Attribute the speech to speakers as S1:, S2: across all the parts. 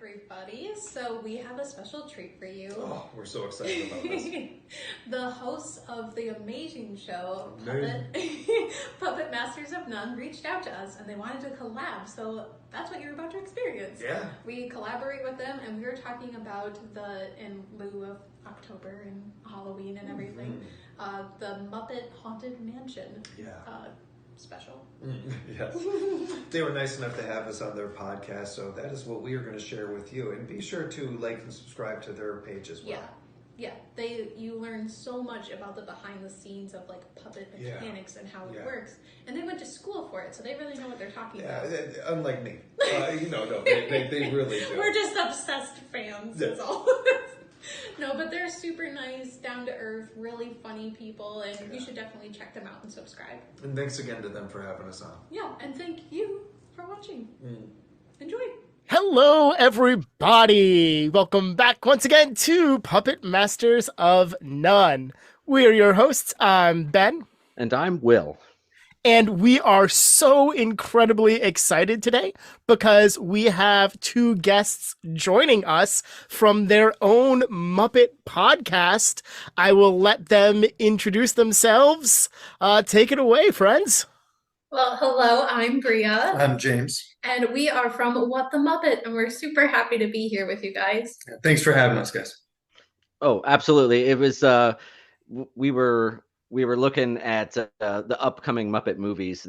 S1: everybody. So we have a special treat for you.
S2: Oh, we're so excited about this.
S1: The hosts of the amazing show, Puppet Masters of None, reached out to us and they wanted to collab. So that's what you're about to experience.
S2: Yeah.
S1: We collaborate with them and we were talking about in lieu of October and Halloween and everything, the Muppet Haunted Mansion.
S2: Yeah.
S1: Special.
S2: Yes. They were nice enough to have us on their podcast, so that is what we are going to share with you. And be sure to like and subscribe to their page as well.
S1: Yeah. You learn so much about the behind the scenes of like puppet mechanics and how it works. And they went to school for it, so they really know what they're talking about.
S2: Unlike me. No, they really do.
S1: We're just obsessed fans, that's all. No, but they're super nice, down to earth, really funny people, and you should definitely check them out and subscribe.
S2: And thanks again to them for having us on.
S1: Yeah, and thank you for watching. Enjoy.
S3: Hello, everybody. Welcome back once again to Puppet Masters of None. We are your hosts. I'm Ben.
S4: And I'm Will.
S3: And we are so incredibly excited today because we have two guests joining us from their own Muppet podcast. I will let them introduce themselves. Take it away, friends.
S1: Well, hello, I'm Bria.
S5: I'm James.
S1: And we are from What the Muppet, and we're super happy to be here with you guys.
S5: Yeah, thanks for having us, guys.
S4: Oh, absolutely. It was, we were looking at the upcoming Muppet movies,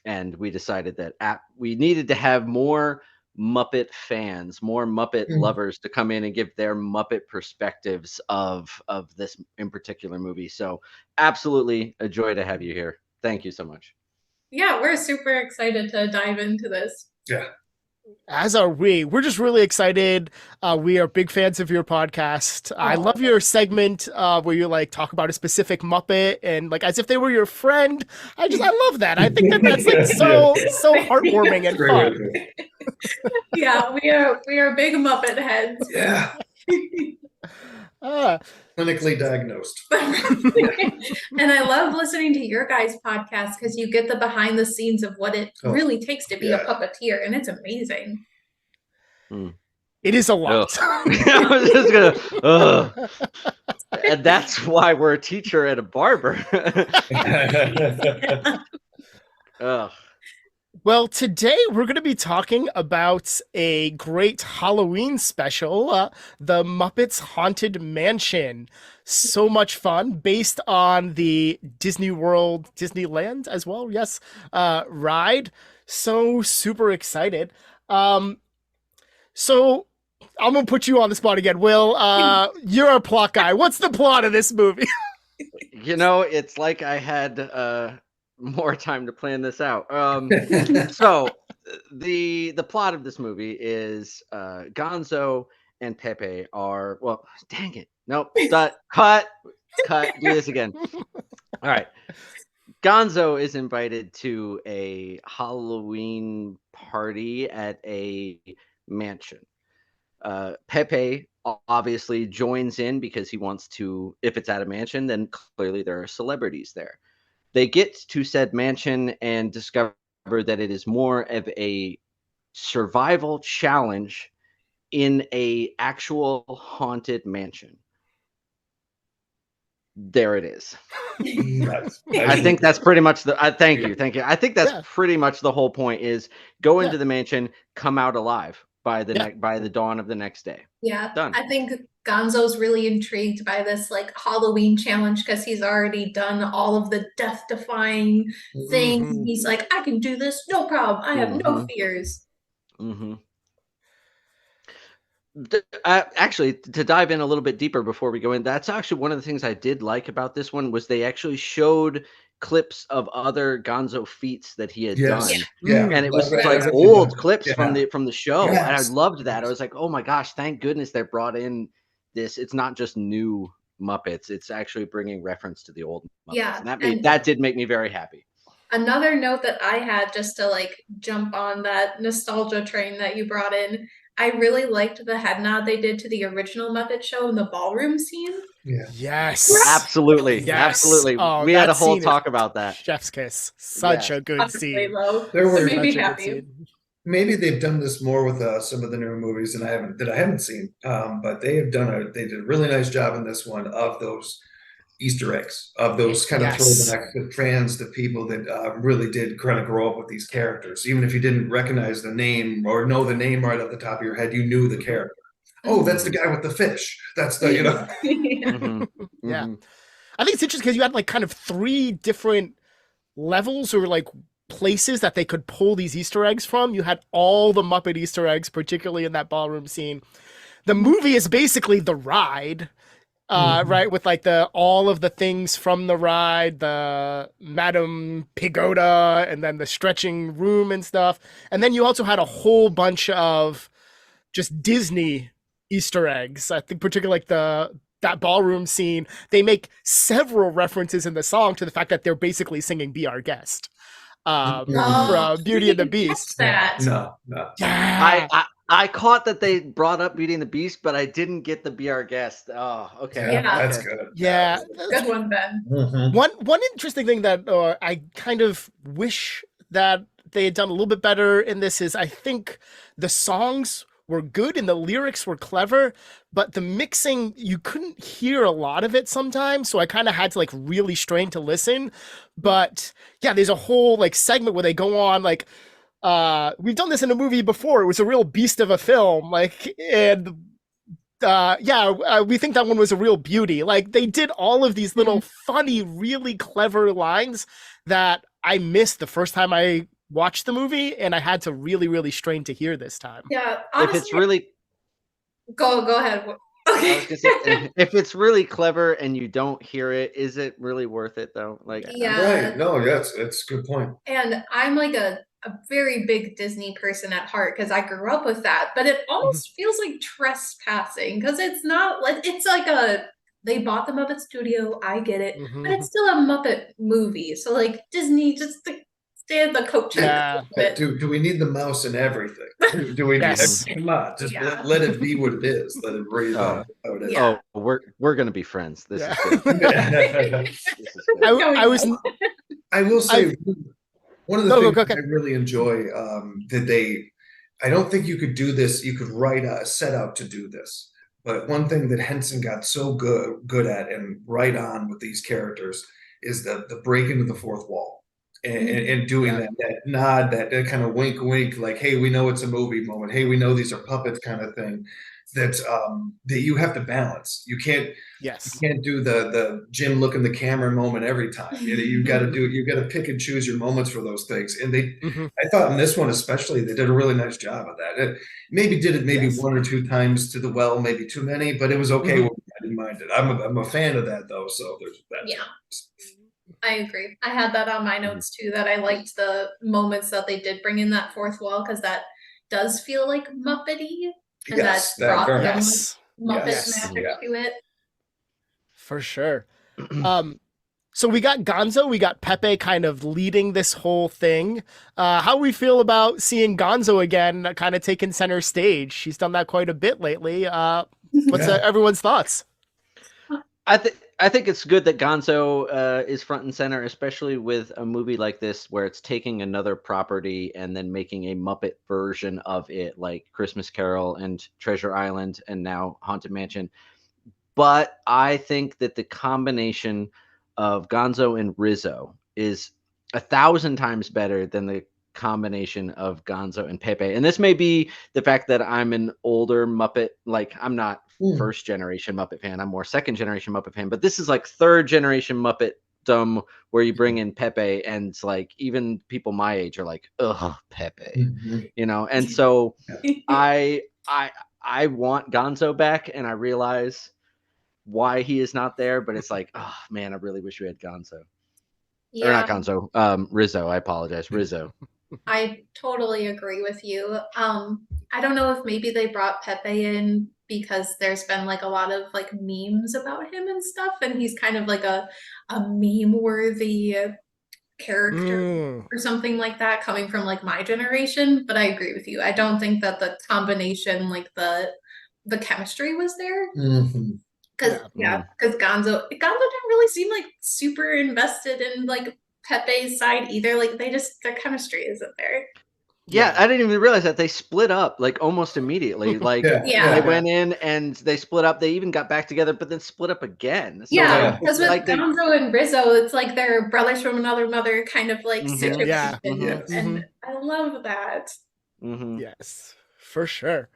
S4: and we decided that we needed to have more Muppet fans, more Muppet lovers to come in and give their Muppet perspectives of this in particular movie. So absolutely a joy to have you here. Thank you so much.
S1: Yeah, we're super excited to dive into this.
S5: Yeah.
S3: As are we. We're just really excited. We are big fans of your podcast. I love your segment where you like talk about a specific Muppet and like as if they were your friend. I love that. I think that's like so heartwarming and fun.
S1: Yeah, we are big Muppet heads.
S5: Yeah. Clinically diagnosed.
S1: And I love listening to your guys' podcast because you get the behind the scenes of what it really takes to be a puppeteer, and it's amazing.
S3: It is a lot.
S4: I was just gonna. And that's why we're a teacher and a barber.
S3: Well, today we're going to be talking about a great Halloween special, the Muppets Haunted Mansion. So much fun, based on the Disneyland as well, yes, ride. So super excited. So I'm going to put you on the spot again. Will, you're a plot guy. What's the plot of this movie?
S4: It's like I had more time to plan this out. So the plot of this movie is Gonzo and Pepe are, well, dang it. Nope. Cut. Do this again. All right. Gonzo is invited to a Halloween party at a mansion. Pepe obviously joins in because he wants to, if it's at a mansion, then clearly there are celebrities there. They get to said mansion and discover that it is more of a survival challenge in a actual haunted mansion. There it is. I think that's pretty much thank you. I think that's pretty much the whole point is go into the mansion, come out alive by the dawn of the next day.
S1: Yeah.
S4: Done.
S1: I think Gonzo's really intrigued by this like Halloween challenge because he's already done all of the death-defying things. He's like, I can do this, no problem. I have no fears.
S4: Actually, to dive in a little bit deeper before we go in, that's actually one of the things I did like about this one was they actually showed clips of other Gonzo feats that he had done.
S5: Yeah.
S4: And it was like old clips from the show. And I loved that. I was like, oh my gosh, thank goodness they brought in this. It's not just new Muppets. It's actually bringing reference to the old Muppets.
S1: Yeah.
S4: And that did make me very happy.
S1: Another note that I had just to like jump on that nostalgia train that you brought in, I really liked the head nod they did to the original Muppet Show in the ballroom scene.
S5: Yeah.
S3: Yes.
S4: Absolutely.
S3: Yes.
S4: Absolutely.
S3: Oh,
S4: we had a whole talk about that.
S3: Chef's kiss. Such a good scene.
S1: There
S5: There were
S1: made me happy.
S5: maybe they've done this more with some of the newer movies that I haven't seen. But they did a really nice job in this one of those Easter eggs, of those kind of
S3: Yes.
S5: throwbacks to fans, to people that really did kind of grow up with these characters. Even if you didn't recognize the name or know the name right off the top of your head, you knew the character. Oh, that's the guy with the fish. That's the, you know.
S4: Mhm.
S3: Yeah.
S4: Mhm.
S3: I think it's interesting because you had like kind of three different levels or like places that they could pull these Easter eggs from. You had all the Muppet Easter eggs, particularly in that ballroom scene. The movie is basically the ride, right? With like all of the things from the ride, the Madame Pagoda, and then the stretching room and stuff. And then you also had a whole bunch of just Disney Easter eggs. I think particularly like that ballroom scene, they make several references in the song to the fact that they're basically singing "Be Our Guest"
S1: Oh,
S3: from
S1: I
S3: Beauty and
S1: didn't
S3: the
S1: even catch
S3: Beast.
S1: that.
S5: No, no.
S3: Yeah,
S4: I caught that they brought up Beauty and the Beast, but I didn't get the Be Our Guest. Oh, okay.
S5: Yeah,
S1: Yeah.
S5: that's
S4: Okay.
S5: good.
S3: yeah.
S1: Good one, Ben.
S5: Mhm.
S3: One interesting thing that I kind of wish that they had done a little bit better in this is I think the songs were good and the lyrics were clever, but the mixing you couldn't hear a lot of it sometimes, so I kind of had to like really strain to listen. But yeah, there's a whole like segment where they go on like we've done this in a movie before. It was a real beast of a film, like and we think that one was a real beauty. Like they did all of these little funny, really clever lines that I missed the first time I watched the movie, and I had to really, really strain to hear this time.
S1: Yeah,
S4: If it's
S1: honestly,
S4: really,
S1: go ahead.
S4: I
S1: Okay.
S4: was gonna say, if it's really clever and you don't hear it, is it really worth it though? Like,
S1: Yeah,
S5: Right. No, yeah, it's a good point.
S1: and I'm like a very big Disney person at heart because I grew up with that, but it
S3: Mhm.
S1: almost feels like trespassing because it's not like it's like a they bought the Muppet Studio, I get it, but it's
S3: Mhm.
S1: still a Muppet movie. So like Disney just to stay at the coattails
S3: Yeah.
S1: a bit.
S5: Do we need the mouse and everything? Do we need?
S3: Yes.
S5: Come on, just
S1: Yeah.
S5: let it be what it is. Let it breathe
S4: oh,
S5: how it is.
S1: Yeah.
S4: oh, we're gonna be friends. This
S3: Yeah.
S4: is good. This is good.
S3: I,
S1: Going
S3: I was.
S1: well.
S5: I will say one of the
S3: No,
S5: things
S3: go,
S5: that I really enjoy that I don't think you could do this. You could write a set out to do this, but one thing that Henson got so good at and right on with these characters is the break into the fourth wall and doing
S3: Yeah.
S5: that nod, that kind of wink wink, like, hey, we know it's a movie moment. Hey, we know these are puppets kind of thing. That you have to balance. You
S3: Yes.
S5: can't do the Jim look in the camera moment every time. You got to you got to pick and choose your moments for those things. And
S3: Hmm.
S5: I thought in this one especially, they did a really nice job of that. It maybe did it maybe
S3: Yes.
S5: one or two times to the well, maybe too many, but it was okay.
S3: Hmm.
S5: With me. I didn't mind it. I'm a fan of that though. So there's that.
S1: Yeah, I agree. I had that on my notes too, that I liked the moments that they did bring in that fourth wall because that does feel like Muppety and that
S5: Yes, that
S1: brought
S5: very
S1: some
S5: much.
S1: like
S3: Yes.
S1: Muppet
S5: Yes,
S3: Yes.
S1: magic
S5: yeah.
S1: to it.
S3: For sure. Um, so we got Gonzo, we got Pepe kind of leading this whole thing. How we feel about seeing Gonzo again, kind of taking center stage? She's done that quite a bit lately. What's
S5: Yeah.
S3: everyone's thoughts?
S4: I think it's good that Gonzo is front and center, especially with a movie like this where it's taking another property and then making a Muppet version of it, like Christmas Carol and Treasure Island, and now Haunted Mansion. But I think that the combination of Gonzo and Rizzo is 1,000 times better than the combination of Gonzo and Pepe. And this may be the fact that I'm an older Muppet, like I'm not
S5: Mm.
S4: first generation Muppet fan, I'm more second generation Muppet fan, but this is like third generation Muppet dumb where you bring in Pepe and it's like even people my age are like, ugh, Pepe,
S5: Mhm.
S4: you know. And so I I I want Gonzo back, and I realize why he is not there, but it's like, oh man, I really wish we had Gonzo. Or
S1: Yeah,
S4: not Gonzo, Rizzo. I apologize, Rizzo.
S1: I totally agree with you. I don't know if maybe they brought Pepe in because there's been like a lot of like memes about him and stuff, and he's kind of like a meme worthy character
S3: Mm,
S1: or something like that coming from like my generation. But I agree with you. I don't think that the combination, like the chemistry was there.
S5: Mhm.
S1: Cause
S3: yeah.
S1: yeah, because Gonzo didn't really seem like super invested in like Pepe's side either. Like they just their chemistry isn't there.
S4: Yeah, I didn't even realize that they split up like almost immediately. Like
S1: Yeah.
S4: they went in and they split up. They even got back together, but then split up again. So
S1: Yeah, because with
S4: like they,
S1: Gonzo and Rizzo, it's like they're brothers from another mother kind of like situation.
S3: Yeah.
S1: And I love that.
S3: Yes, for sure.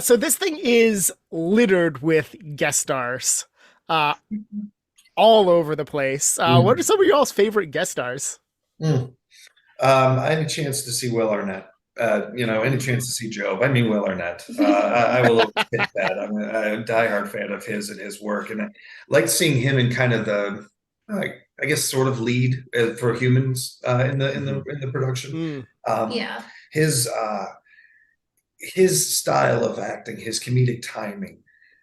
S3: So this thing is littered with guest stars, all over the place. What are some of y'all's favorite guest stars?
S5: I had a chance to see Will Arnett. Any chance to see Job. I mean, Will Arnett. I will admit that. I'm a diehard fan of his and his work, and I like seeing him in kind of the, I guess, sort of lead for humans in the production.
S1: Yeah.
S5: His style of acting, his comedic timing,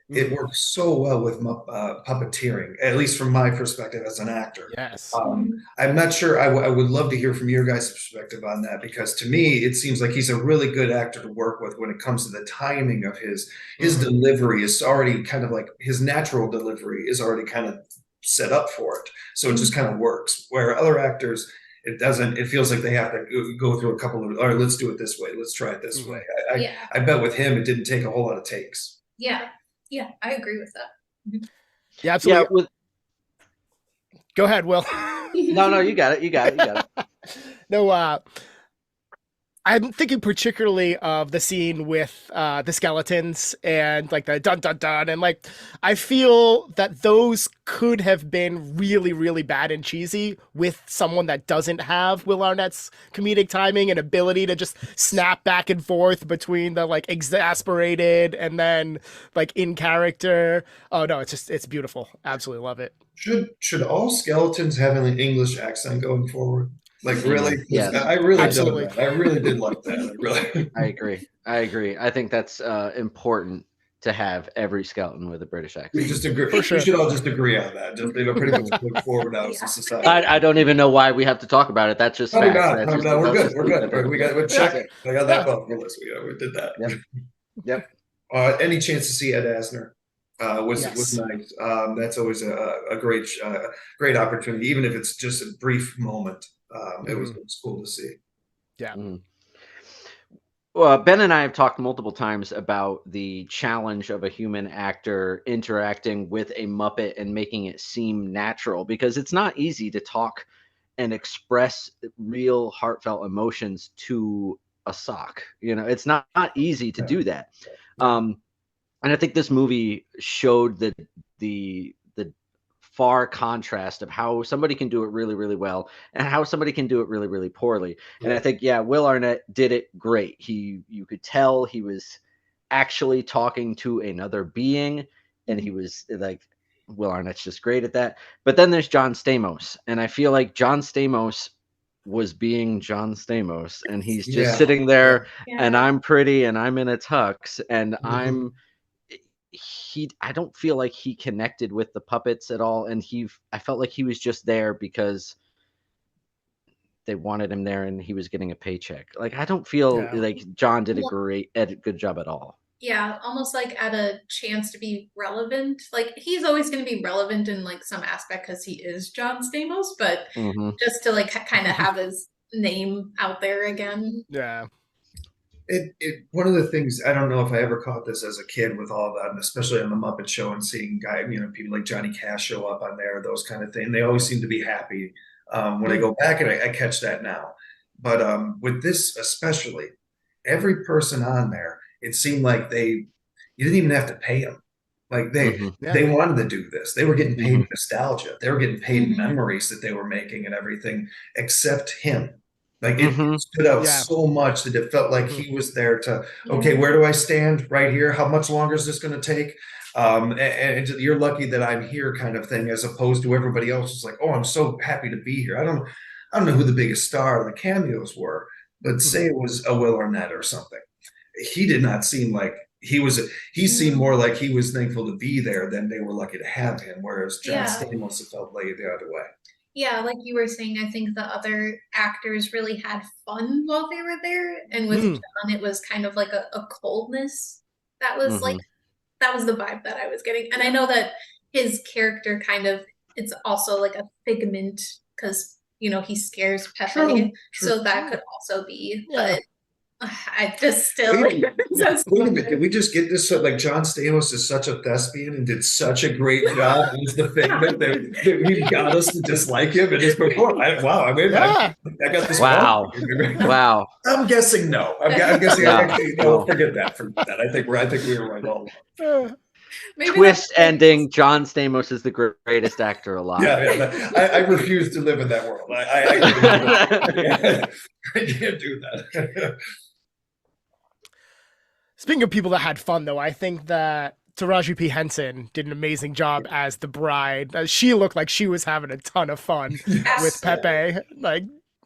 S5: it works so well with puppeteering, at least from my perspective as an actor.
S3: Yes.
S5: I'm not sure. I would love to hear from your guys' perspective on that, because to me, it seems like he's a really good actor to work with when it comes to the timing of his delivery is already kind of like his natural delivery is already kind of set up for it. So it just kind of works. Where other actors, it doesn't. It feels like they have to go through a couple of, all right, let's do it this way. Let's try it this way. I bet with him, it didn't take a whole lot of takes.
S1: Yeah, I agree with that.
S3: Yeah, absolutely.
S4: Yeah,
S3: go ahead, Will.
S4: No, you got it.
S3: No, I'm thinking particularly of the scene with the skeletons and like the dun dun dun, and like I feel that those could have been really, really bad and cheesy with someone that doesn't have Will Arnett's comedic timing and ability to just snap back and forth between the like exasperated and then like in character. Oh no, it's beautiful. Absolutely love it.
S5: Should all skeletons have an English accent going forward? Like, really?
S4: Yes.
S5: I really
S3: Absolutely.
S5: did that. I really did like that. Really.
S4: I agree. I think that's important to have every skeleton with a British accent.
S5: We just agree.
S3: For sure.
S5: We should all just agree on that. Just pretty much look forward now as a society.
S4: I don't even know why we have to talk about it. That's just fact.
S5: We're good. We're check it. I got that off the list. We did that.
S4: Yep.
S5: Any chance to see Ed Asner? Was nice. That's always a great opportunity, even if it's just a brief moment. It was cool to see.
S3: Yeah.
S4: Well, Ben and I have talked multiple times about the challenge of a human actor interacting with a Muppet and making it seem natural, because it's not easy to talk and express real heartfelt emotions to a sock. It's not easy to do that. And I think this movie showed the far contrast of how somebody can do it really, really well and how somebody can do it really, really poorly. And I think, Will Arnett did it great. You could tell he was actually talking to another being, and he was like, Will Arnett's just great at that. But then there's John Stamos, and I feel like John Stamos was being John Stamos, and he's just sitting there, and I'm pretty, and I'm in a tux, and I don't feel like he connected with the puppets at all, and I felt like he was just there because they wanted him there and he was getting a paycheck. Like, I don't feel like John did a good job at all.
S1: Yeah, almost like at a chance to be relevant. Like, he's always going to be relevant in like some aspect because he is John Stamos, but just to like kind of have his name out there again.
S3: Yeah.
S5: One of the things, I don't know if I ever caught this as a kid with all that, and especially on the Muppet Show and seeing people like Johnny Cash show up on there, those kind of things. They always seem to be happy. When I go back and I catch that now. But with this especially, every person on there, it seemed like you didn't even have to pay them. Like they wanted to do this. They were getting paid nostalgia. They were getting paid memories that they were making and everything, except him. Like, it stood out so much that it felt like he was there to, okay, where do I stand? Right here. How much longer is this going to take? And you're lucky that I'm here, kind of thing, as opposed to everybody else is like, oh, I'm so happy to be here. I don't know who the biggest star of the cameos were, but say it was a Will Arnett or something. He did not seem like he seemed more like he was thankful to be there than they were lucky to have him. Whereas John Stamos felt like the other way.
S1: Yeah, like you were saying, I think the other actors really had fun while they were there. And with John, it was kind of like a coldness that was like, that was the vibe that I was getting. And I know that his character it's also like a figment because, he scares Pepe. So that could also be. But I just still.
S5: Wait a minute, did we just get this? Like John Stamos is such a thespian and did such a great job as the Figment that he got us to dislike him in his performance. Wow, I mean,
S3: Yeah.
S5: I got this
S4: Wow.
S5: wrong.
S4: Wow.
S5: I'm guessing no. I'm guessing
S4: No.
S5: actually no. Forget that. Forget that. I think we were right all along.
S1: Maybe
S4: Twist
S1: that's-
S4: ending. John Stamos is the greatest actor alive.
S5: Yeah. I refuse to live in that world. I can't do that.
S3: Speaking of people that had fun, though, I think that Taraji P. Henson did an amazing job as the bride. She looked like she was having a ton of fun with Pepe. Like,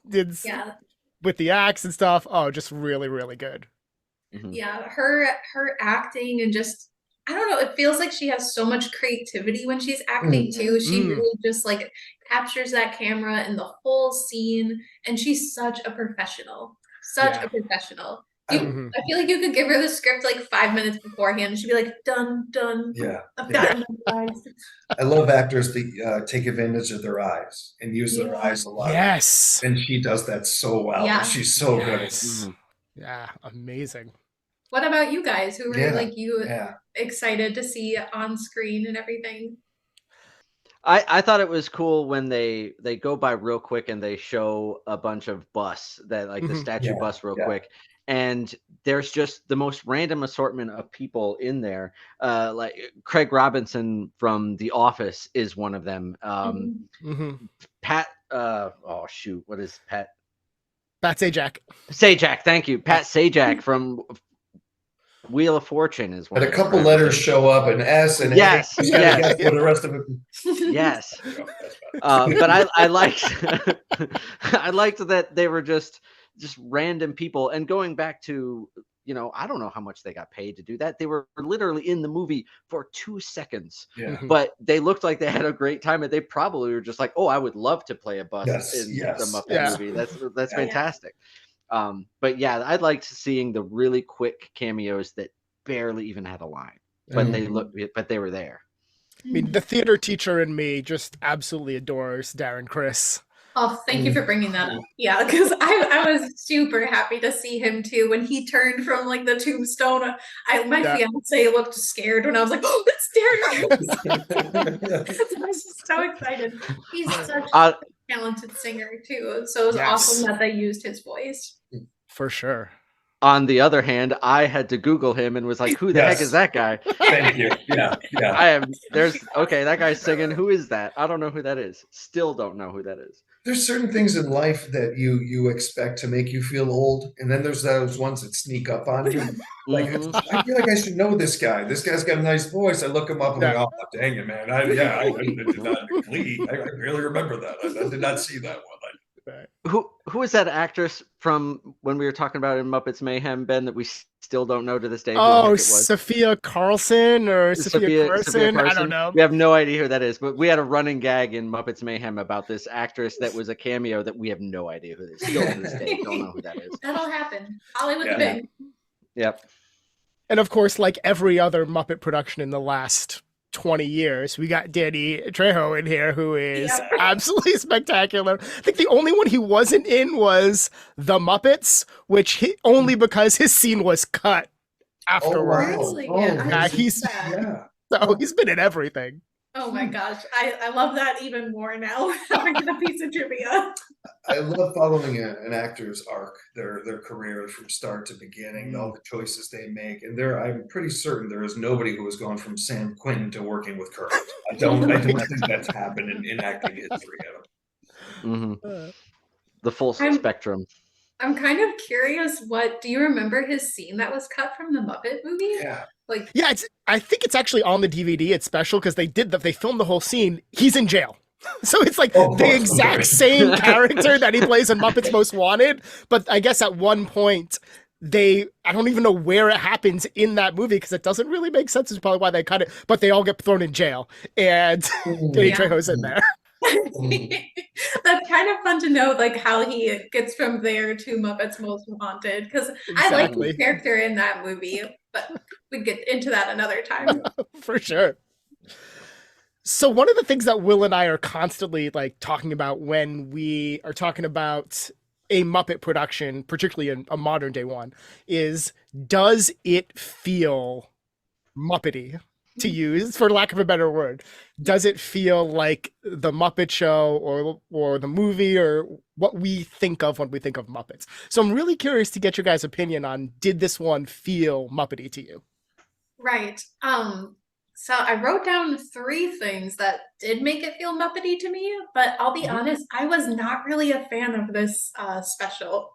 S3: did
S1: Yeah.
S3: with the acts and stuff. Oh, just really, really good.
S4: Mhm.
S1: Yeah, her acting and just I don't know, it feels like she has so much creativity when she's acting too. She really just like captures that camera and the whole scene, and she's such a professional. Such
S3: Yeah.
S1: a professional.
S3: Mhm.
S1: I feel like you could give her the script like 5 minutes beforehand and she'd be like, done, done.
S5: Yeah.
S1: I've got it memorized.
S5: I love actors that take advantage of their eyes and use their eyes a lot.
S3: Yes.
S5: And she does that so well.
S1: Yeah.
S5: She's so good.
S3: Yes. Yeah, amazing.
S1: What about you guys? Who were like you
S5: Yeah.
S1: excited to see on screen and everything?
S4: I thought it was cool when they go by real quick and they show a bunch of bus that like the statue
S5: Yeah,
S4: bus real
S5: yeah.
S4: quick, and there's just the most random assortment of people in there. Like Craig Robinson from The Office is one of them. Pat oh shoot, what is Pat?
S3: Pat Sajak.
S4: Sajak, thank you. Pat Sajak from Wheel of Fortune is one.
S5: But a
S4: of
S5: couple
S4: them.
S5: letters show up, an S and
S4: Yes,
S5: A. You gotta
S4: yes.
S5: guess what the rest of it.
S4: Yes. But I liked I liked that they were just random people. And going back to, I don't know how much they got paid to do that. They were literally in the movie for 2 seconds,
S5: Yeah.
S4: but they looked like they had a great time, and they probably were just like, oh, I would love to play a bus in the Muppet movie. That's
S5: Yeah.
S4: fantastic. But yeah, I liked seeing the really quick cameos that barely even had a line, but they were there.
S3: I mean, the theater teacher in me just absolutely adores Darren Criss.
S1: Oh, thank you for bringing that up. Yeah, because I was super happy to see him too when he turned from like the tombstone. My fiance looked scared when I was like, "Oh, that's Darren Criss." I was just so excited. He's such a talented singer too, so it was awesome that they used his voice.
S3: For sure.
S4: On the other hand, I had to Google him and was like, who the heck is that guy?
S5: Thank you. Yeah.
S4: That guy's singing. Who is that? I don't know who that is. Still don't know who that is.
S5: There's certain things in life that you expect to make you feel old, and then there's those ones that sneak up on you. Like I feel like I should know this guy. This guy's got a nice voice. I look him up and like, oh dang it, man! I did not Glee. I really remember that. I did not see that one.
S4: Who is that actress from when we were talking about in Muppets Mayhem, Ben, that we still don't know to this day?
S3: Oh, Sophia Carlson or Sophia Carson? I don't know.
S4: We have no idea who that is, but we had a running gag in Muppets Mayhem about this actress that was a cameo that we have no idea who it is. Still to this day, don't know who that is.
S1: That'll happen. Hollywood's big.
S4: Yep.
S3: And of course, like every other Muppet production in the last 20 years, we got Danny Trejo in here, who is absolutely spectacular. I think the only one he wasn't in was The Muppets, which only because his scene was cut afterwards. So he's been in everything.
S1: Oh my gosh, I love that even more now. Having a piece of trivia.
S5: I love following an actor's arc, their career from start to beginning, all the choices they make, and I'm pretty certain there is nobody who has gone from San Quentin to working with Kermit. I don't think that's happened in acting history.
S4: The full spectrum.
S1: I'm kind of curious. Do you remember his scene that was cut from the Muppet movie?
S5: Yeah.
S3: I think it's actually on the DVD. It's special because they filmed the whole scene. He's in jail. So it's like the exact same character that he plays in Muppets Most Wanted. But I guess at one point, I don't even know where it happens in that movie because it doesn't really make sense. It's probably why they cut it. But they all get thrown in jail. And Danny Trejo's in there.
S1: That's kind of fun to know, like how he gets from there to Muppets Most Wanted, because I like his character in that movie, but we get into that another time.
S3: For sure. So one of the things that Will and I are constantly like talking about when we are talking about a Muppet production, particularly a modern day one, is does it feel Muppety, to use for lack of a better word? Does it feel like the Muppet Show or the movie or what we think of when we think of Muppets? So I'm really curious to get your guys' opinion on, did this one feel Muppety to you?
S1: Right. So I wrote down 3 things that did make it feel Muppety to me, but I'll be honest, I was not really a fan of this special.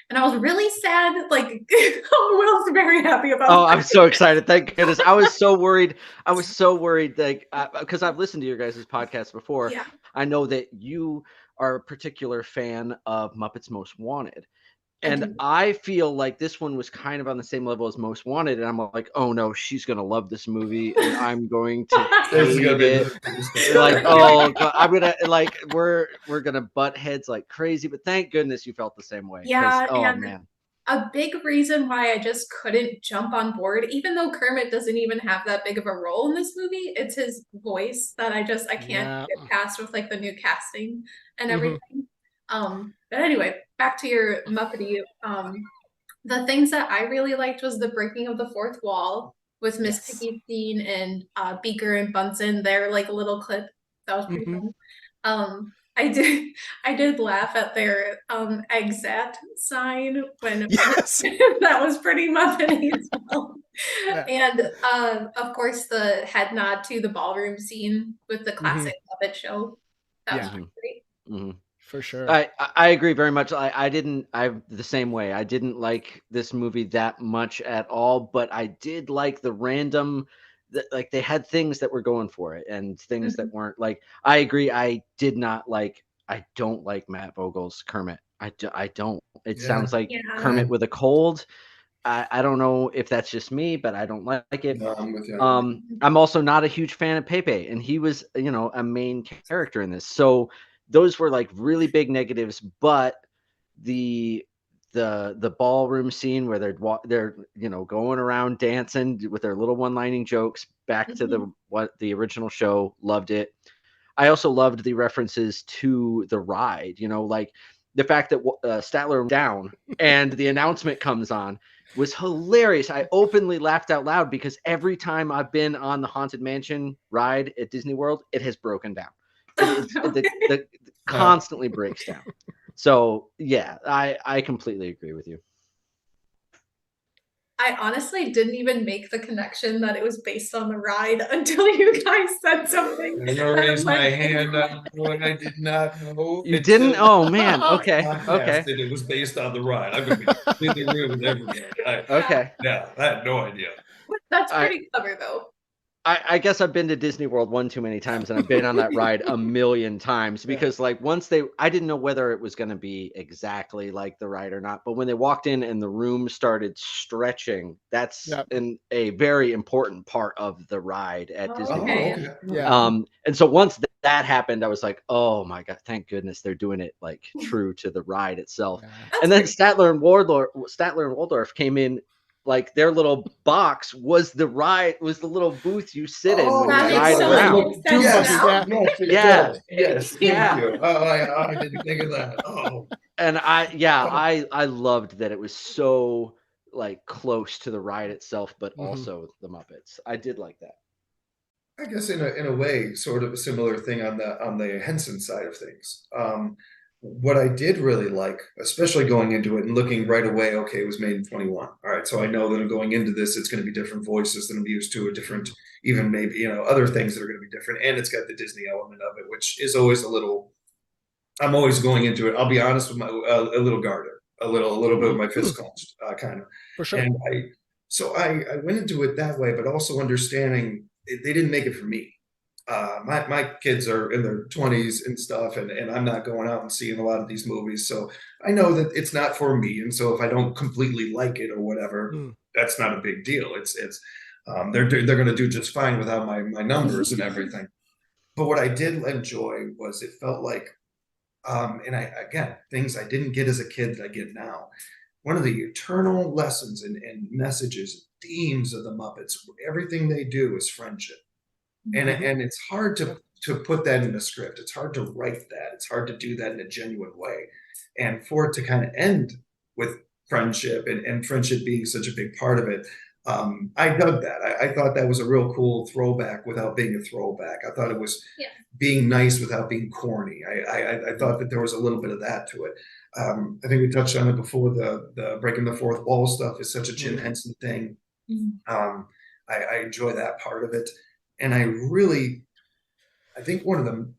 S1: And I was really sad. Like, Will's very happy about
S4: Oh,
S1: that.
S4: I'm so excited! Thank goodness. I was so worried. I was so worried, like, because I've listened to your guys' podcast before.
S1: Yeah.
S4: I know that you are a particular fan of Muppets Most Wanted.
S1: I
S4: And
S1: do.
S4: I feel like this one was kind of on the same level as Most Wanted, and I'm like, oh no, she's gonna love this movie, and I'm going to
S5: This is gonna
S4: hate
S5: be
S4: it.
S5: the
S4: Like, oh God, I'm gonna like we're gonna butt heads like crazy. But thank goodness you felt the same way, because
S1: Yeah,
S4: oh
S1: and
S4: man,
S1: a big reason why I just couldn't jump on board, even though Kermit doesn't even have that big of a role in this movie, it's his voice that I can't
S3: Yeah.
S1: get past with like the new casting and
S3: Mhm.
S1: everything. But anyway, back to your Muppety. The things that I really liked was the breaking of the fourth wall with Miss
S3: Yes.
S1: Piggy Scene and Beaker and Bunsen. Their like little clip that was pretty
S3: Mhm.
S1: fun. I did I did laugh at their exat sign when
S3: Yes.
S1: that was pretty Muppety as well.
S3: Yeah.
S1: And of course the head nod to the ballroom scene with the
S3: Mhm.
S1: classic Muppet show. That was
S3: Yeah.
S1: pretty great.
S4: hmm
S3: For sure.
S4: I agree very much. I'm the same way. I didn't like this movie that much at all, but I did like the random that, like, they had things that were going for it and things
S1: Mhm.
S4: that weren't. Like, I agree. I don't like Matt Vogel's Kermit. I don't. It
S5: Yeah,
S4: sounds like
S1: Yeah.
S5: yeah.
S4: Kermit with a cold. I don't know if that's just me, but I don't like it.
S5: No, I'm with you.
S4: I'm also not a huge fan of Pepe, and he was, a main character in this. So those were like really big negatives. But the the ballroom scene where they're going around dancing with their little one-lining jokes, back to
S1: Mhm.
S4: the original show, loved it. I also loved the references to the ride, like the fact that Statler down and the announcement comes on was hilarious. I openly laughed out loud because every time I've been on the Haunted Mansion ride at Disney World, it has broken down. The
S5: Yeah.
S4: constantly breaks down. So yeah, I completely agree with you.
S1: I honestly didn't even make the connection that it was based on the ride until you guys said something.
S5: I'm gonna
S1: And
S5: raise
S1: I'm
S5: my
S1: like,
S5: hand on what I did not know
S4: You didn't?
S5: until
S4: Oh man. Okay.
S5: podcast
S4: Okay.
S5: that it was based on the ride. I'm gonna be completely real with everybody.
S1: yeah,
S4: Okay.
S5: Yeah, I had no idea.
S1: that's
S4: I
S1: pretty clever though.
S4: I guess I've been to Disney World one too many times, and I've been on that ride a million times,
S3: Yeah.
S4: because like I didn't know whether it was going to be exactly like the ride or not. But when they walked in and the room started stretching, that's
S3: Yeah.
S4: a very important part of the ride at
S1: Oh,
S4: Disney
S5: Oh,
S4: World.
S1: okay.
S5: okay.
S3: Yeah.
S4: And so once that happened, I was like, oh my God, thank goodness they're doing it like true to the ride itself.
S3: Yeah.
S4: And
S1: That's
S4: then
S1: pretty
S4: Statler and Waldorf came in, like their little box was the little booth you sit in when
S5: Oh,
S4: you
S1: That makes
S4: ride
S1: so
S5: yeah.
S4: around.
S1: much
S5: Look,
S1: sense
S5: yes,
S3: Bucky,
S1: now.
S3: yeah.
S5: yes, it
S4: Yeah,
S5: does. Yes, thank
S1: Yeah.
S4: yeah.
S5: you. Oh, I didn't think of that. Oh,
S4: And
S5: oh.
S4: I loved that it was so like close to the ride itself, but
S3: Mhm.
S4: also the Muppets. I did like that.
S5: I guess in a way, sort of a similar thing on the Henson side of things. What I did really like, especially going into it and looking right away, okay, it was made in 21. All right, so I know that I'm going into this, it's going to be different voices than I'm used to, a different, even maybe other things that are going to be different, and it's got the Disney element of it, which is always a little. I'm always going into it. I'll be honest with a little guarded, a little bit of my
S3: Hmm.
S5: fist clenched, kind of,
S3: For sure.
S5: and I went into it that way, but also understanding they didn't make it for me. My kids are in their 20s and stuff, and I'm not going out and seeing a lot of these movies. So I know that it's not for me. And so if I don't completely like it or whatever,
S3: Mm.
S5: that's not a big deal. They're going to do just fine without my numbers and everything. But what I did enjoy was it felt like, and again, things I didn't get as a kid that I get now. One of the eternal lessons and messages, themes of the Muppets, everything they do is friendship.
S3: Mhm.
S5: And it's hard to put that in a script. It's hard to write that. It's hard to do that in a genuine way. and for it to kind of end with friendship and friendship being such a big part of it. I dug that. I thought that was a real cool throwback without being a throwback. I thought it was being nice without being corny. I thought that there was a little bit of that to it. I think we touched on it before. The breaking the fourth wall stuff is such a Jim Henson thing. I enjoy that part of it, and I think one of the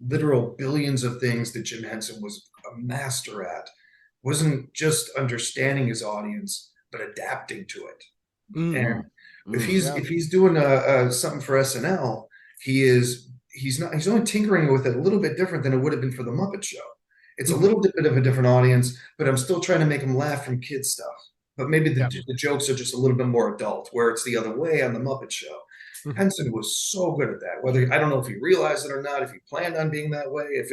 S5: literal billions of things that Jim Henson was a master at wasn't just understanding his audience, but adapting to it. And if he's doing something for SNL, he's only tinkering with it a little bit different than it would have been for the Muppet Show. It's a little bit of a different audience, but I'm still trying to make them laugh from kid stuff. But maybe the jokes are just a little bit more adult, where it's the other way on the Muppet Show. Henson was so good at that. Whether I don't know if he realized it or not, if he planned on being that way, if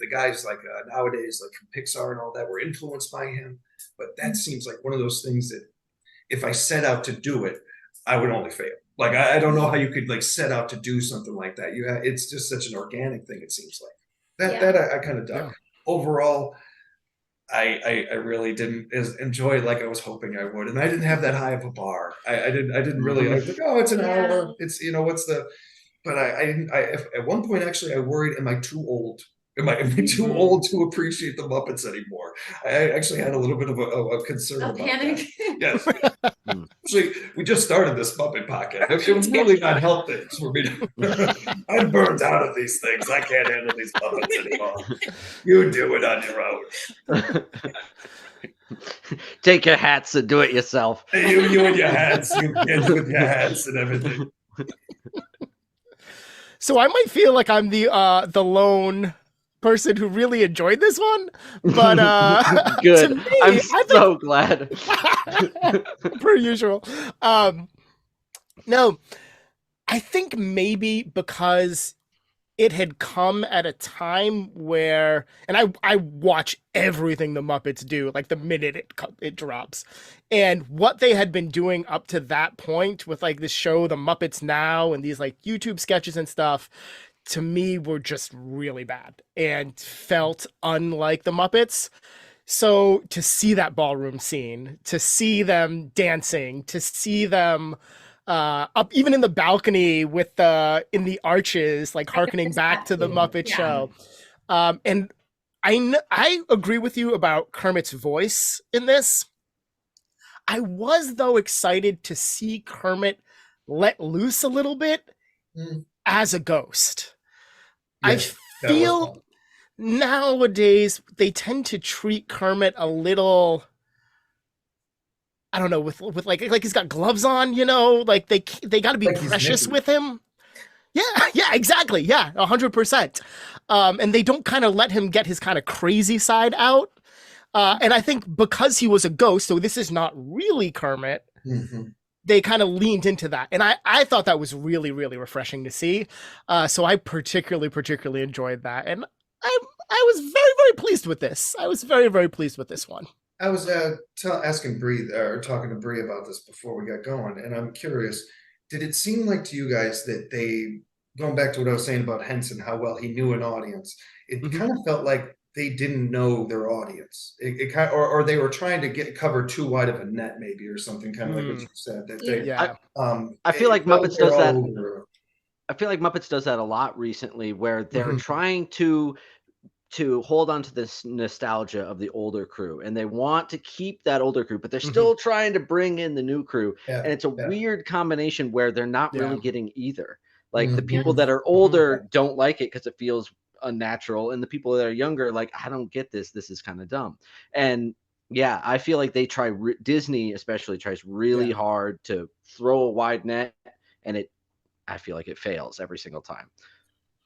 S5: the guys like nowadays, like from Pixar and all that, were influenced by him. But that seems like one of those things that if I set out to do it, I would only fail. Like I don't know how you could like set out to do something like that. It's just such an organic thing. It seems like that I kind of dug. Overall, I really didn't enjoy it like I was hoping I would, and I didn't have that high of a bar. I didn't really. I was like, oh, it's an hour. It's what's the? But I didn't. At one point actually I worried, am I too old? Am I too old to appreciate the Muppets anymore? I actually had a little bit of a concern about
S1: panic.
S5: that. Yes. Actually, we just started this Muppet podcast. It was really not help things for me. I'm burned out of these things. I can't handle these Muppets anymore. You do it on your own.
S4: Take your hats and do it yourself.
S5: You and your hats. You kids with your hats and everything.
S3: So I might feel like I'm the lone person who really enjoyed this one, but
S4: good.
S3: To me,
S4: I'm so glad.
S3: Per usual. No, I think maybe because it had come at a time where, and I watch everything the Muppets do, like the minute it drops, and what they had been doing up to that point with like this show, The Muppets Now, and these like YouTube sketches and stuff, to me were just really bad and felt unlike the Muppets. So to see that ballroom scene, to see them dancing, to see them up even in the balcony with in the arches, like harkening back to the Muppet Show. And I agree with you about Kermit's voice in this. I was though excited to see Kermit let loose a little bit as a ghost.
S5: Yes,
S3: I feel nowadays they tend to treat Kermit a little, I don't know, with like he's got gloves on, like they got to be like precious with him. Yeah, exactly. Yeah, 100%. And they don't kind of let him get his kind of crazy side out. And I think because he was a ghost, so this is not really Kermit. They kind of leaned into that. And I thought that was really, really refreshing to see. So I particularly enjoyed that. And I was very, very pleased with this. I was very, very pleased with this one.
S5: I was asking Bree, or talking to Bree about this before we got going, and I'm curious, did it seem like to you guys that they, going back to what I was saying about Henson, how well he knew an audience, it kind of felt like they didn't know their audience. It kind of, or they were trying to cover too wide of a net, maybe, or something, kind of like what you said. That they,
S4: I feel like Muppets does that.
S5: Older.
S4: I feel like Muppets does that a lot recently, where they're trying to hold on to this nostalgia of the older crew, and they want to keep that older crew, but they're still trying to bring in the new crew. And it's a weird combination where they're not really getting either. Like the people that are older don't like it because it feels unnatural, and the people that are younger like, I don't get this is kind of dumb. And I feel like they try, Disney especially tries really hard to throw a wide net, and I feel like it fails every single time.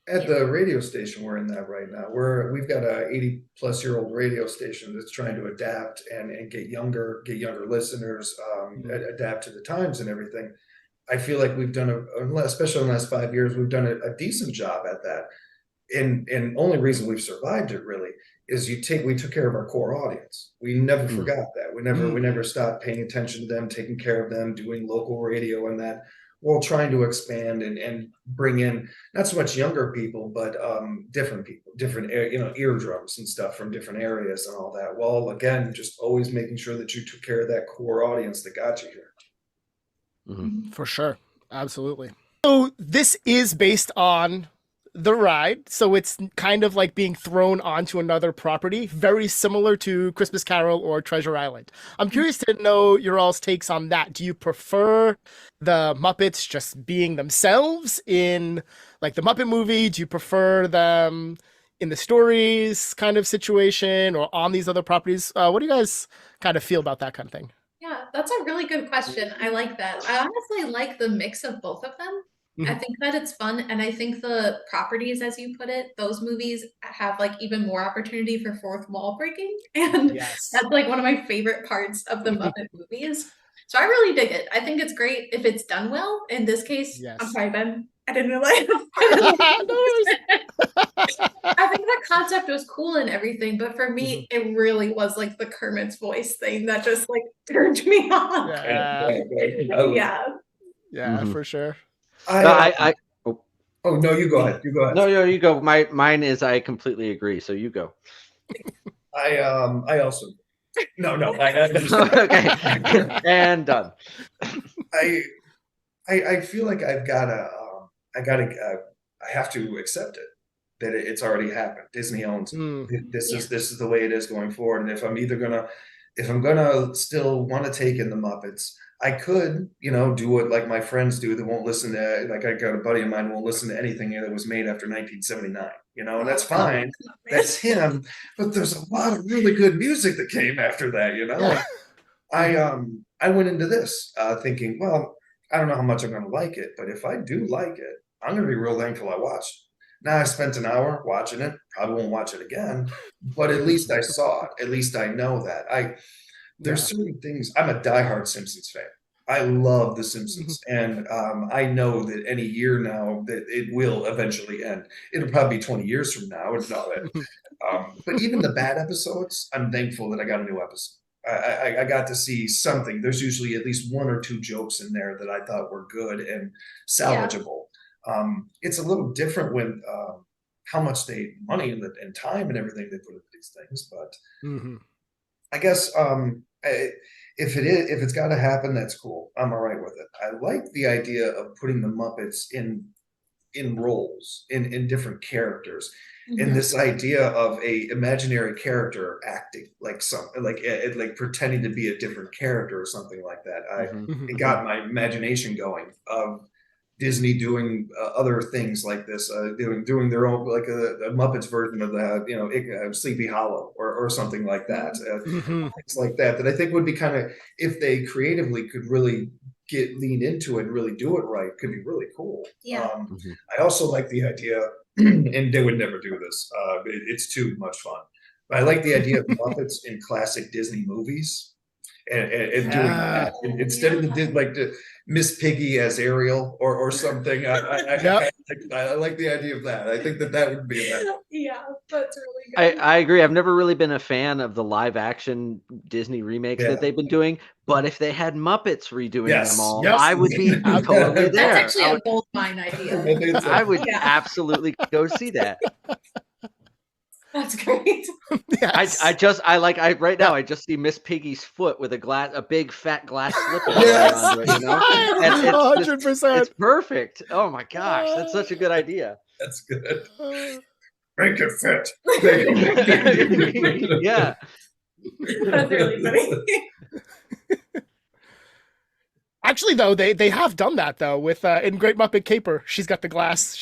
S5: At the radio station we're in that right now, we've got a 80-plus-year-old radio station that's trying to adapt and get younger listeners, adapt to the times and everything. I feel like we've done especially in the last 5 years, we've done a decent job at that. And only reason we've survived it really is we took care of our core audience. We never forgot that. We never stopped paying attention to them, taking care of them, doing local radio and that. while trying to expand and bring in not so much younger people, but different people, different eardrums and stuff from different areas and all that. Well, again, just always making sure that you took care of that core audience that got you here.
S3: For sure. Absolutely. So this is based on the ride, so it's kind of like being thrown onto another property, very similar to Christmas Carol or Treasure Island. I'm curious to know your all's takes on that. Do you prefer the Muppets just being themselves in like the Muppet movie? Do you prefer them in the stories kind of situation or on these other properties? What do you guys kind of feel about that kind of thing?
S1: Yeah, that's a really good question. I like that. I honestly like the mix of both of them. I think that it's fun, and I think the properties, as you put it, those movies have like even more opportunity for fourth wall breaking, and
S3: Yes.
S1: that's like one of my favorite parts of the Muppet movies. So I really dig it. I think it's great if it's done well. In this case,
S3: Yes.
S1: I'm sorry, Ben. I didn't realize.
S3: No worries.
S1: I think the concept was cool and everything, but for me, it really was like the Kermit's voice thing that just like turned me on.
S3: Yeah, for sure.
S5: Oh no, you go ahead. You go ahead.
S4: No, you go. Mine is I completely agree. So you go.
S5: I also no.
S4: Okay, and done.
S5: I feel like I have to accept it that it's already happened. Disney owns it. This is the way it is going forward. And if I'm gonna still want to take in the Muppets, I could, do what like my friends do that won't listen to, like I got a buddy of mine who won't listen to anything that was made after 1979, and that's fine. That's him. But there's a lot of really good music that came after that,
S3: Yeah.
S5: I went into this thinking, well, I don't know how much I'm gonna like it, but if I do like it, I'm gonna be real thankful I watched it. Now I spent an hour watching it, probably won't watch it again, but at least I saw it. At least I know that. There's certain things. I'm a diehard Simpsons fan. I love The Simpsons, and I know that any year now that it will eventually end. It'll probably be 20 years from now. It's not it. But even the bad episodes, I'm thankful that I got a new episode. I got to see something. There's usually at least one or two jokes in there that I thought were good and salvageable. It's a little different when how much money and time and everything they put into these things, but I guess if it's got to happen, that's cool. I'm all right with it. I like the idea of putting the Muppets in roles in different characters, and this idea of a imaginary character acting like like pretending to be a different character or something like that. It got my imagination going of Disney doing other things like this, doing their own, like a Muppets version of the Sleepy Hollow or something like that. Things like that I think would be kind of, if they creatively could really lean into it and really do it right, could be really cool. I also like the idea, and they would never do this. It's too much fun. But I like the idea of Muppets in classic Disney movies. And doing that instead of the Miss Piggy as Ariel or something. I like the idea of that. I think that would be that.
S1: Yeah, that's really good.
S4: I agree. I've never really been a fan of the live action Disney remakes that they've been doing, but if they had Muppets redoing them all, I would be totally there.
S1: That's actually a gold mine idea.
S4: I would absolutely go see that.
S1: That's great.
S3: Yes.
S4: Right now I just see Miss Piggy's foot with a big fat glass slipper
S3: Yes.
S4: under it, And it's
S3: 100%.
S4: It's perfect. Oh my gosh, that's such a good idea.
S5: That's good. Make it fit.
S4: Yeah.
S1: That's really funny.
S3: Actually, though, they have done that though with in Great Muppet Caper. She's got the glass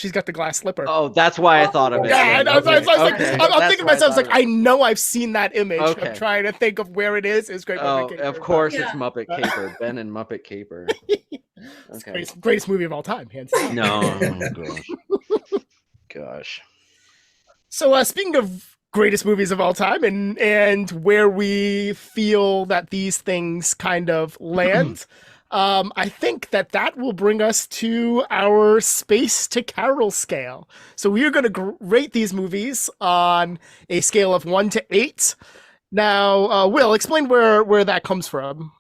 S3: slipper.
S4: Oh, that's why I thought of it.
S3: Yeah,
S4: Okay.
S3: I was like,
S4: Okay.
S3: I'm thinking to myself, like,
S4: I
S3: I know I've seen that image.
S4: Okay.
S3: I'm trying to think of where it is. It's Great Muppet Caper.
S4: Of course, it's Muppet Caper. Ben and Muppet Caper. Okay.
S3: Greatest movie of all time, hands down.
S4: No, gosh.
S3: So, speaking of greatest movies of all time, and where we feel that these things kind of land. I think that will bring us to our Space to Carol scale. So we are going to rate these movies on a scale of 1 to 8. Now, Will, explain where that comes from.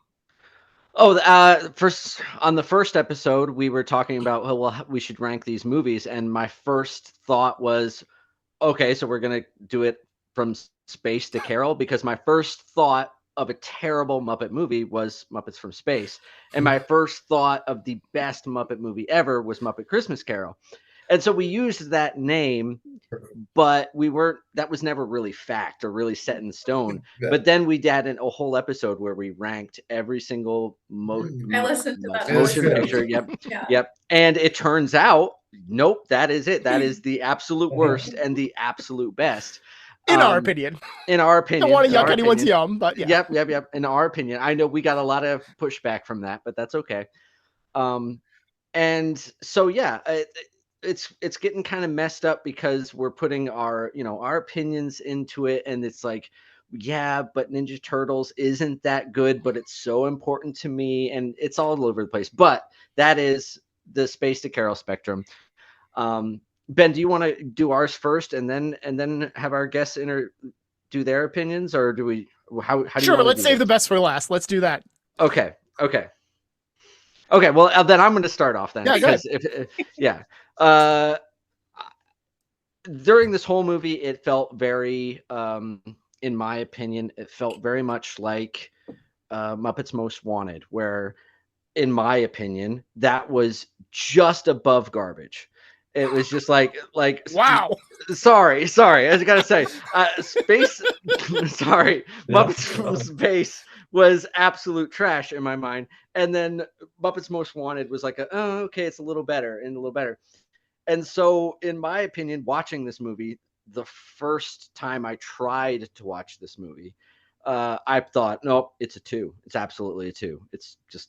S4: Oh, first on the first episode, we were talking about well, we should rank these movies, and my first thought was, okay, so we're gonna do it from space to Carol, because my first thought of a terrible Muppet movie was Muppets from Space, and my first thought of the best Muppet movie ever was Muppet Christmas Carol, and so we used that name, but we weren't. That was never really fact or really set in stone.
S5: Yeah.
S4: But then we did a whole episode where we ranked every single
S1: I listened to that.
S4: motion
S5: Yeah.
S4: picture. Yep,
S1: Yeah.
S4: yep. And it turns out, nope, that is it. That is the absolute worst and the absolute best.
S3: In our opinion.
S4: In our opinion.
S3: Don't want to
S4: in
S3: yuck
S4: our
S3: anyone's
S4: opinion.
S3: yum, but yeah.
S4: Yep. In our opinion, I know we got a lot of pushback from that, but that's okay. And so yeah, it's getting kind of messed up because we're putting our our opinions into it, and it's like, yeah, but Ninja Turtles isn't that good, but it's so important to me, and it's all over the place. But that is the Space to Carol spectrum. Ben, do you want to do ours first, and then have our guests do their opinions, or do we? How do you
S3: Sure,
S4: wanna
S3: let's
S4: do
S3: save the
S4: this?
S3: best for last. Let's do that.
S4: Okay. Well, then I'm going to start off then.
S3: Yeah, go ahead.
S4: Uh, during this whole movie, it felt very, in my opinion, it felt very much like Muppets Most Wanted, where, in my opinion, that was just above garbage. It was just like
S3: Wow.
S4: Sorry, I gotta say, Space. Sorry, Muppets from Space was absolute trash in my mind, and then Muppets Most Wanted was like, oh, okay, it's a little better and a little better. And so, in my opinion, watching this movie, the first time I tried to watch this movie, I thought, nope, it's a 2. It's absolutely a 2. It's just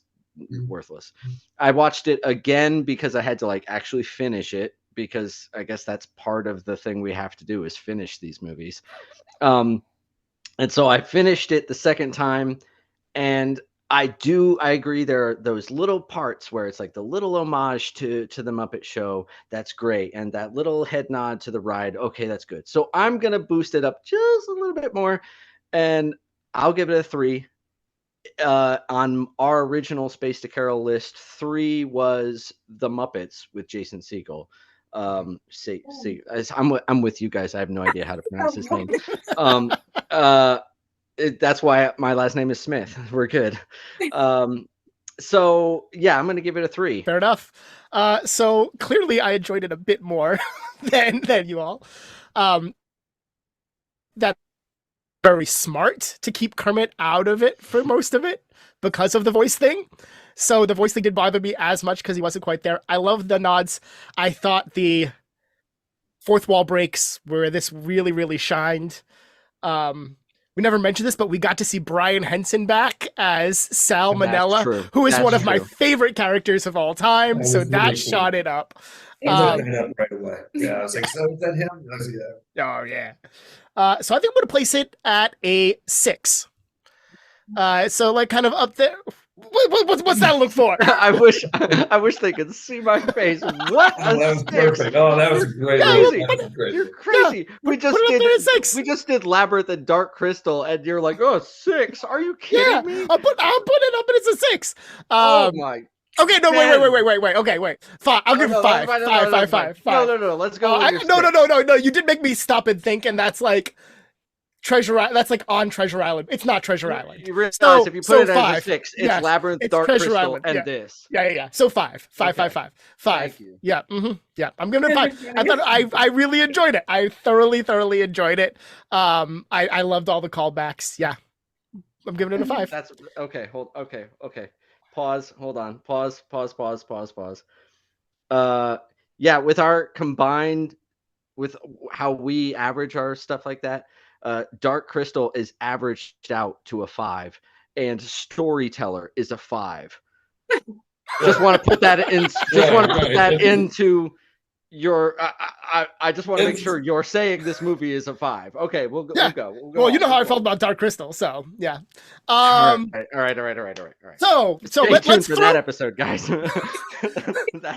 S4: worthless. I watched it again because I had to actually finish it, because I guess that's part of the thing we have to do is finish these movies. And so I finished it the second time, and I agree, there are those little parts where it's like the little homage to the Muppet Show. That's great. And that little head nod to the ride. Okay, that's good. So I'm going to boost it up just a little bit more, and I'll give it a 3. On our original Space to Carol list, 3 was The Muppets with Jason Segel. I'm with you guys. I have no idea how to pronounce his name. That's why my last name is Smith. We're good. So yeah, I'm going to give it a 3.
S3: Fair enough. So clearly I enjoyed it a bit more than you all. That's very smart to keep Kermit out of it for most of it because of the voice thing. So the voice thing didn't bother me as much because he wasn't quite there. I love the nods. I thought the fourth wall breaks where this really, really shined. We never mentioned this, but we got to see Brian Henson back as Sal Manella, who is one of my favorite characters of all time. So that shot it up.
S5: Right away. Yeah, I was like, so is that him? I was, yeah.
S3: Oh, yeah. So I think I'm going to place it at a 6. So kind of up there. What's that look for?
S4: I wish they could see my face. What?
S5: Oh, that was perfect. Oh, that was a great.
S4: You're crazy.
S3: Yeah.
S4: We just did Labyrinth and Dark Crystal, and you're like, oh, 6. Are you kidding me?
S3: I'll put it up, and it's a 6.
S4: Oh my.
S3: Okay, no, wait. Okay, wait. 5. I'll give it 5. 5.
S4: No. Let's go.
S3: No. You did make me stop and think, and that's like Treasure Island. That's on Treasure Island. It's not Treasure Island.
S4: You realize if you put it as a 6, it's Labyrinth,
S3: it's
S4: Dark
S3: Treasure
S4: Crystal,
S3: Island.
S4: and this.
S3: Yeah. So 5. 5.
S4: Thank you.
S3: Yeah. Yeah. I'm giving it 5. I thought I really enjoyed it. I thoroughly enjoyed it. I loved all the callbacks. Yeah. I'm giving it a 5.
S4: That's okay. Okay. Pause. Hold on. Pause. Yeah, with our combined, with how we average our stuff like that, Dark Crystal is averaged out to a 5, and Storyteller is a 5. Just want to put that in. Into your. I just want to make sure you're saying this movie is a 5. Okay, we'll go.
S3: Well, you know how I felt about Dark Crystal, so yeah.
S4: All right.
S3: So
S4: let's throw that episode, guys.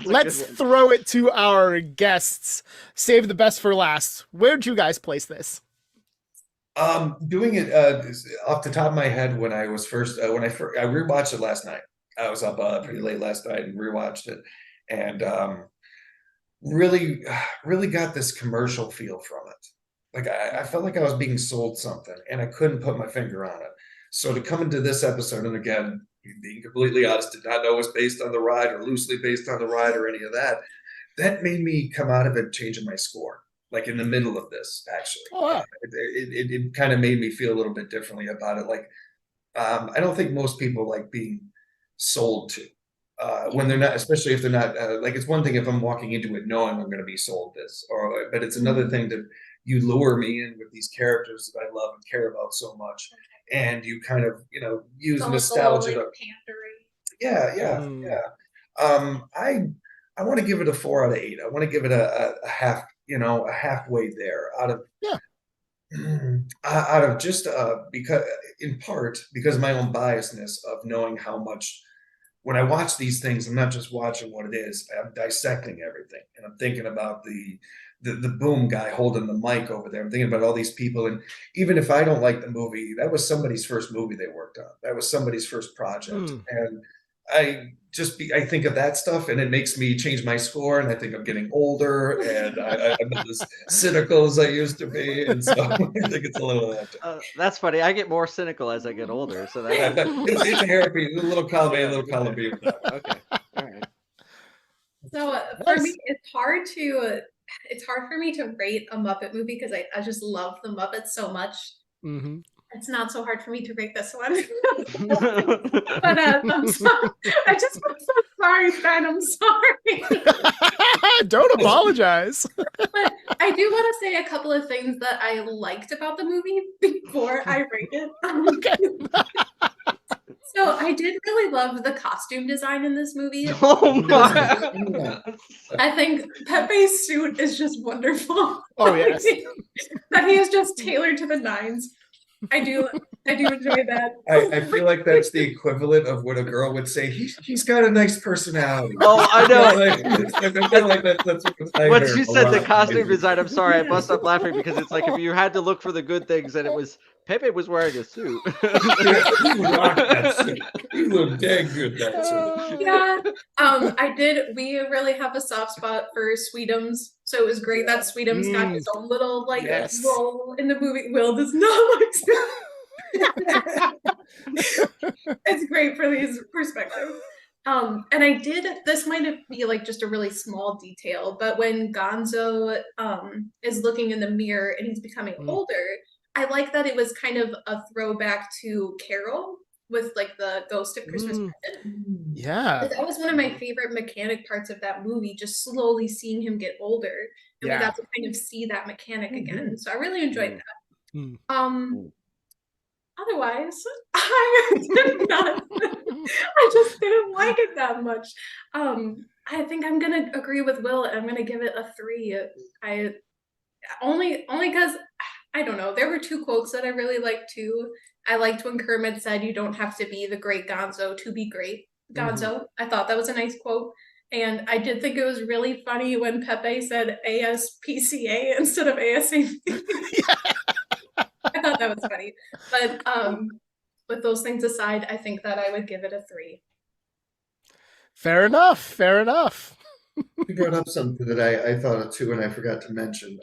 S3: Let's throw it to our guests. Save the best for last. Where'd you guys place this?
S5: Doing it off the top of my head, when I rewatched it last night. I was up pretty late last night and rewatched it, and really, really got this commercial feel from it. Like I felt like I was being sold something, and I couldn't put my finger on it. So to come into this episode, and again, being completely honest, did not know it was based on the ride or loosely based on the ride or any of that. That made me come out of it changing my score, like in the middle of this, actually.
S3: Oh, wow.
S5: It kind of made me feel a little bit differently about it. Like, I don't think most people like being sold to when they're not, especially if they're not, like, it's one thing if I'm walking into it knowing I'm going to be sold this, but it's another thing that you lure me in with these characters that I love and care about so much. And you kind of, use nostalgia
S1: like
S5: to,
S1: pandering.
S5: yeah. I want to give it a 4 out of 8. I want to give it a half, a halfway there
S3: Yeah.
S5: out of just because, in part because of my own biasness of knowing how much when I watch these things, I'm not just watching what it is. I'm dissecting everything, and I'm thinking about the boom guy holding the mic over there. I'm thinking about all these people, and even if I don't like the movie, that was somebody's first movie they worked on. That was somebody's first project, and I think of that stuff, and it makes me change my score. And I think I'm getting older, and I'm not as cynical as I used to be, and so I think it's a little of that.
S4: That's funny. I get more cynical as I get older, so that's
S5: It's therapy, a little column A, a little column B with that.
S4: okay. All right.
S1: So for me, it's hard for me to rate a Muppet movie because I just love the Muppets so much.
S3: Mm-hmm.
S1: It's not so hard for me to rate this one. But I'm sorry. I just feel so sorry, Ben. I'm sorry.
S3: Don't apologize.
S1: But I do want to say a couple of things that I liked about the movie before I rate it.
S3: Okay.
S1: So I did really love the costume design in this movie.
S4: Oh my!
S1: I think Pepe's suit is just wonderful.
S3: Oh, yes.
S1: That he is just tailored to the nines. I do enjoy that.
S5: I feel like that's the equivalent of what a girl would say. He's got a nice personality.
S4: Oh, I know.
S5: I feel like that's what I
S4: When
S5: hear
S4: she
S5: a
S4: said the
S5: lot.
S4: costume design, I'm sorry, I bust up laughing because it's like if you had to look for the good things, and it was Pepe was wearing a suit.
S5: He rocked that suit. He looked dang good that suit.
S1: Yeah. We really have a soft spot for Sweetums, so it was great that Sweetums got his own little
S3: Yes.
S1: role in the movie. Will does not like it's great for his perspective. And this might be like just a really small detail, but when Gonzo is looking in the mirror and he's becoming older, I like that it was kind of a throwback to Carol with like the Ghost of Christmas Present.
S3: Yeah.
S1: That was one of my favorite mechanic parts of that movie, just slowly seeing him get older. And we got to kind of see that mechanic again. So I really enjoyed that. Otherwise, I just didn't like it that much. I think I'm gonna agree with Will. I'm gonna give it a 3. I only because I don't know. There were 2 quotes that I really liked too. I liked when Kermit said, "You don't have to be the great Gonzo to be great Gonzo." I thought that was a nice quote. And I did think it was really funny when Pepe said ASPCA instead of ASAP. I thought that was funny. But with those things aside, I think that I would give it a 3.
S3: Fair enough. Fair enough.
S5: You brought up something that I thought of too, and I forgot to mention.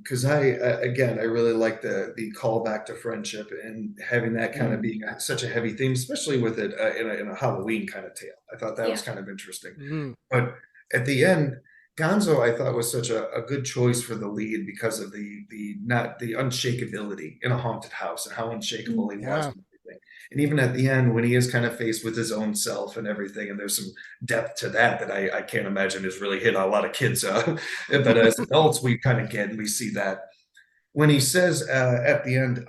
S5: Because I really like the callback to friendship and having that kind of being such a heavy theme, especially with it in a Halloween kind of tale. I thought that was kind of interesting. But at the end, Gonzo, I thought was such a good choice for the lead because of the unshakability in a haunted house and how unshakable he was. And even at the end, when he is kind of faced with his own self and everything, and there's some depth to that I can't imagine has really hit a lot of kids. But as adults, we kind of get and we see that. When he says at the end,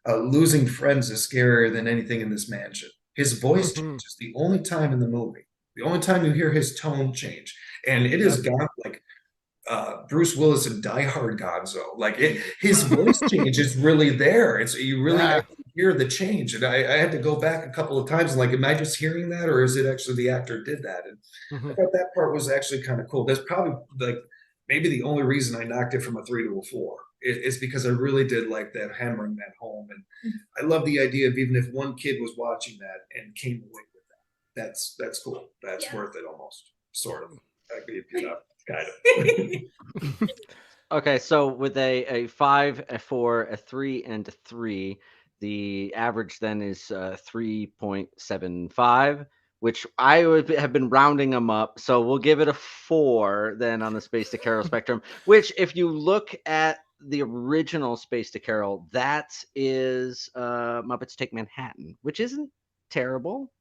S5: losing friends is scarier than anything in this mansion. His voice changes the only time in the movie. The only time you hear his tone change. And it is gone like Bruce Willis in Die Hard Gonzo. Like his voice change is really there. You really have to hear the change. And I had to go back a couple of times and like, am I just hearing that, or is it actually the actor did that? And I thought that part was actually kind of cool. That's probably like maybe the only reason I knocked it from a 3 to a 4. It's because I really did like that, hammering that home. And I love the idea of even if one kid was watching that and came away with that's cool. That's
S1: Yeah.
S5: worth it almost, sort of. I agree, kind of.
S4: Okay, so with a 5, a 4, a 3, and a 3, the average then is 3.75, which I would have been rounding them up. So we'll give it a 4 then on the Space to Carol spectrum, which if you look at the original Space to Carol, that is Muppets Take Manhattan, which isn't terrible.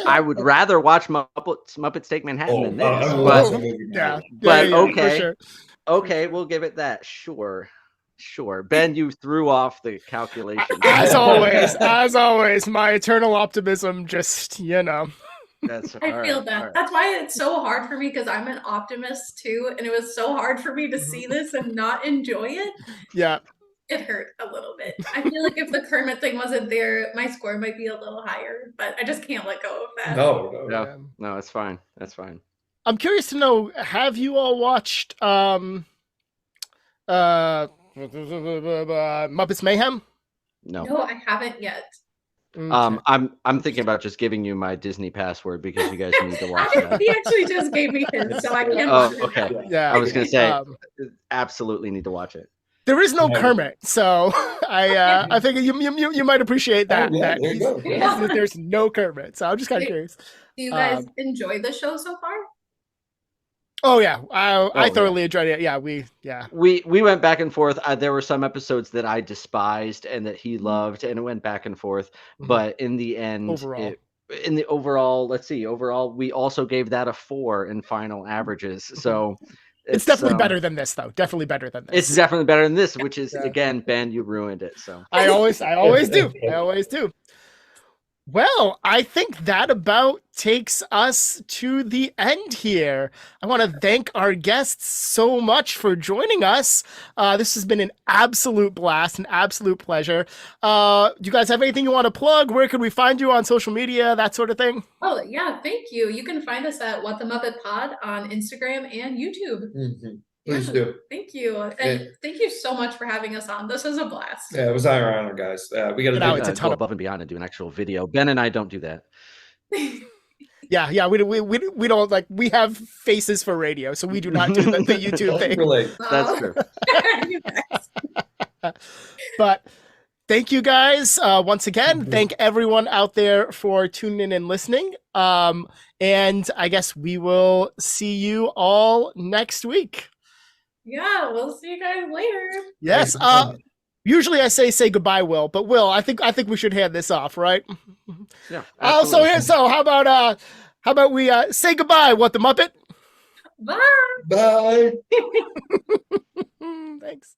S4: I would rather watch Muppets Take Manhattan than this,
S5: I will
S4: but
S5: watch the movie now.
S4: but
S3: for
S4: okay.
S3: sure.
S4: Okay, we'll give it that. Sure. Ben, you threw off the calculation.
S3: As always, my eternal optimism just,
S4: That's
S1: I
S4: all
S1: feel
S4: right,
S1: that.
S4: all right.
S1: That's why it's so hard for me because I'm an optimist too, and it was so hard for me to see this and not enjoy it.
S3: Yeah.
S1: It hurt a little bit. I feel like if the Kermit thing wasn't there, my score might be a little higher, but I just can't let go of that.
S4: No, it's fine. That's fine.
S3: I'm curious to know, have you all watched Muppets Mayhem?
S4: No.
S1: No, I haven't yet.
S3: Okay.
S4: I'm thinking about just giving you my Disney password because you guys need to watch that.
S1: He actually just gave me his, so I can't
S4: Oh,
S1: watch it.
S4: okay.
S3: Yeah.
S4: I was gonna say absolutely need to watch it.
S3: There is no Kermit, so I think you might appreciate that.
S5: Yeah, there you go.
S3: There's no Kermit, so I'm just kind of curious.
S1: Do you guys enjoy the show so far?
S3: Oh yeah, I
S4: yeah.
S3: thoroughly enjoyed it. Yeah, we
S4: went back and forth. There were some episodes that I despised and that he loved, and it went back and forth. But in the end, overall, we also gave that a 4 in final averages. So
S3: it's definitely better than this, though. Definitely better than this.
S4: It's definitely better than this, which is again, Ben, you ruined it. So
S3: I always do. I always do. Well, I think that about takes us to the end here. I want to thank our guests so much for joining us. This has been an absolute blast, an absolute pleasure. Do you guys have anything you want to plug? Where could we find you on social media, that sort of thing?
S1: Oh, yeah, thank you. You can find us at What the Muppet Pod on Instagram and YouTube.
S5: Please do.
S1: Thank you. And thank you so much for having us on. This was a blast.
S5: Yeah, it was our honor, guys. We got
S4: to go above and beyond and do an actual video. Ben and I don't do that.
S3: Yeah, we don't like, we have faces for radio, so we do not do the YouTube thing.
S4: That's true.
S3: But thank you guys once again. Thank everyone out there for tuning in and listening. And I guess we will see you all next week.
S1: Yeah, we'll see you guys later.
S3: Yes. Usually I say goodbye, Will, but Will, I think we should hand this off, right?
S4: Yeah.
S3: So how about we say goodbye, What the Muppet?
S1: Bye.
S5: Bye.
S3: Thanks.